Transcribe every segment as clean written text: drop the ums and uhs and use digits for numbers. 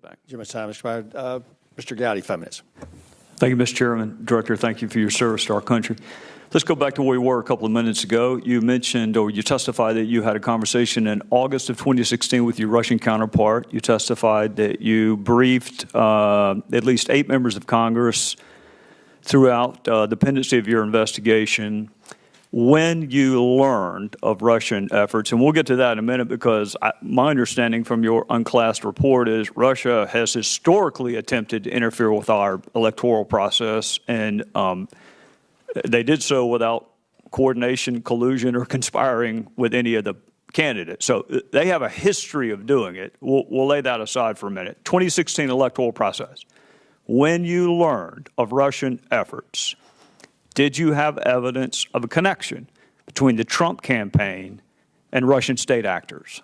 back. Thank you much time, Mr. Byer. Mr. Gowdy, 5 minutes. Thank you, Mr. Chairman. Director, thank you for your service to our country. Let's go back to where we were a couple of minutes ago. You mentioned, or you testified that you had a conversation in August of 2016 with your Russian counterpart. You testified that you briefed at least 8 members of Congress throughout the pendency of your investigation when you learned of Russian efforts. And we'll get to that in a minute because my understanding from your unclassed report is Russia has historically attempted to interfere with our electoral process, and they did so without coordination, collusion, or conspiring with any of the candidates. So they have a history of doing it. We'll lay that aside for a minute. 2016 electoral process. When you learned of Russian efforts, did you have evidence of a connection between the Trump campaign and Russian state actors?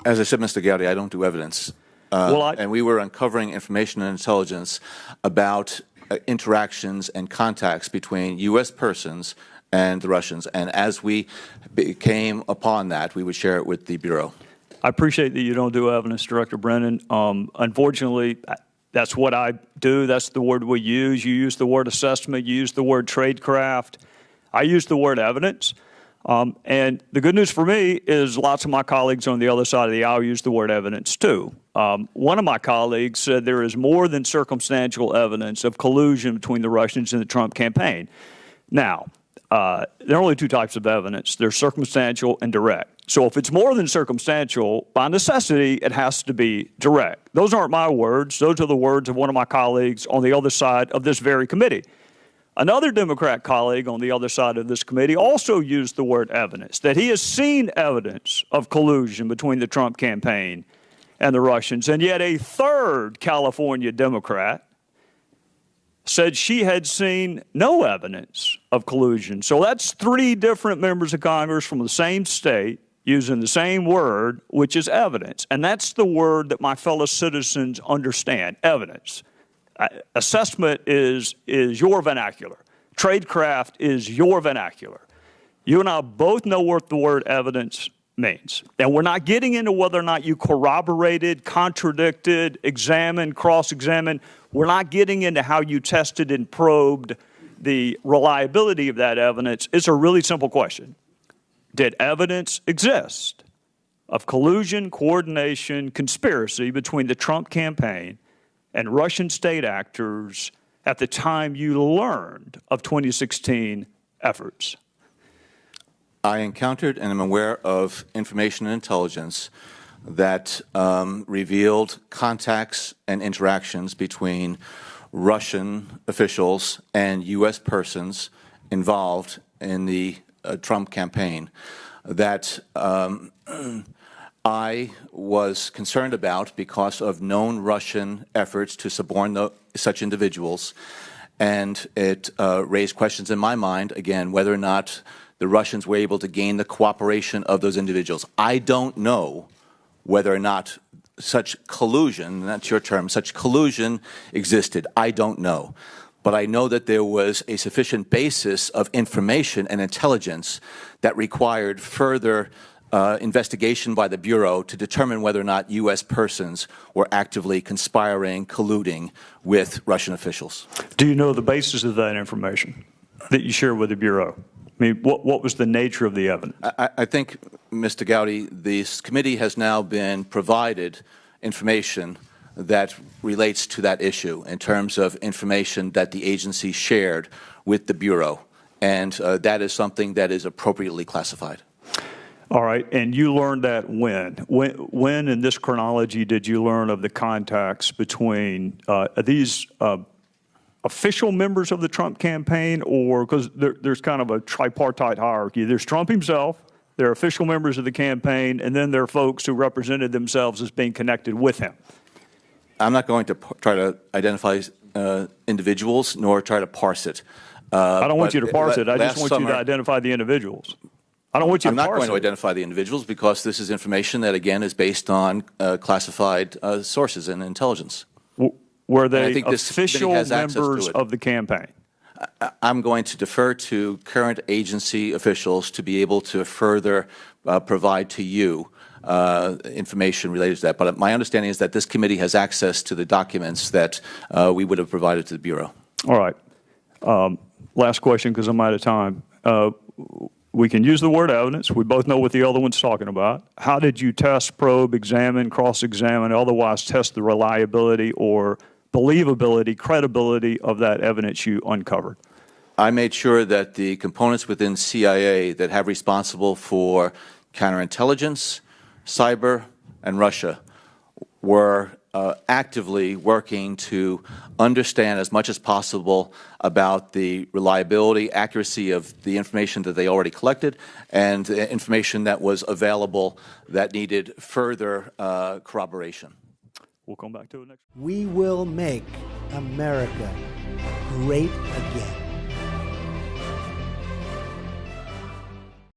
As I said, Mr. Gowdy, I don't do evidence. And we were uncovering information and intelligence about interactions and contacts between U.S. persons and the Russians. And as we came upon that, we would share it with the Bureau. I appreciate that you don't do evidence, Director Brennan. Unfortunately, that's what I do. That's the word we use. You use the word assessment. You use the word tradecraft. I use the word evidence. And the good news for me is lots of my colleagues on the other side of the aisle use the word evidence too. One of my colleagues said there is more than circumstantial evidence of collusion between the Russians and the Trump campaign. Now, there are only 2 types of evidence. There's circumstantial and direct. So if it's more than circumstantial, by necessity, it has to be direct. Those aren't my words. Those are the words of one of my colleagues on the other side of this very committee. Another Democrat colleague on the other side of this committee also used the word evidence, that he has seen evidence of collusion between the Trump campaign and the Russians. And yet a third California Democrat said she had seen no evidence of collusion. So that's 3 different members of Congress from the same state using the same word, which is evidence. And that's the word that my fellow citizens understand, evidence. Assessment is your vernacular. Tradecraft is your vernacular. You and I both know what the word evidence means. And we're not getting into whether or not you corroborated, contradicted, examined, cross-examined. We're not getting into how you tested and probed the reliability of that evidence. It's a really simple question. Did evidence exist of collusion, coordination, conspiracy between the Trump campaign and Russian state actors at the time you learned of 2016 efforts? I encountered and am aware of information and intelligence that revealed contacts and interactions between Russian officials and U.S. persons involved in the Trump campaign that I was concerned about because of known Russian efforts to suborn such individuals. And it raised questions in my mind, again, whether or not the Russians were able to gain the cooperation of those individuals. I don't know whether or not such collusion, that's your term, such collusion existed. I don't know. But I know that there was a sufficient basis of information and intelligence that required further investigation by the Bureau to determine whether or not U.S. persons were actively conspiring, colluding with Russian officials. Do you know the basis of that information that you share with the Bureau? I mean, what was the nature of the evidence? I think, Mr. Gowdy, this committee has now been provided information that relates to that issue in terms of information that the agency shared with the Bureau. And that is something that is appropriately classified. All right. And you learned that when? When in this chronology did you learn of the contacts between these official members of the Trump campaign, or because there's kind of a tripartite hierarchy. There's Trump himself, there are official members of the campaign, and then there are folks who represented themselves as being connected with him. I'm not going to try to identify individuals nor try to parse it. I don't want you to parse it. I just want you to identify the individuals. I don't want you to parse it. I'm not going to identify the individuals because this is information that, again, is based on classified sources and intelligence. Were they official members of the campaign? I'm going to defer to current agency officials to be able to further provide to you information related to that. But my understanding is that this committee has access to the documents that we would have provided to the Bureau. All right. Last question, because I'm out of time. We can use the word evidence. We both know what the other one's talking about. How did you test, probe, examine, cross-examine, otherwise test the reliability or believability, credibility of that evidence you uncovered? I made sure that the components within CIA that have responsible for counterintelligence, cyber, and Russia were actively working to understand as much as possible about the reliability, accuracy of the information that they already collected and the information that was available that needed further corroboration. We'll come back to it next. We will make America great again.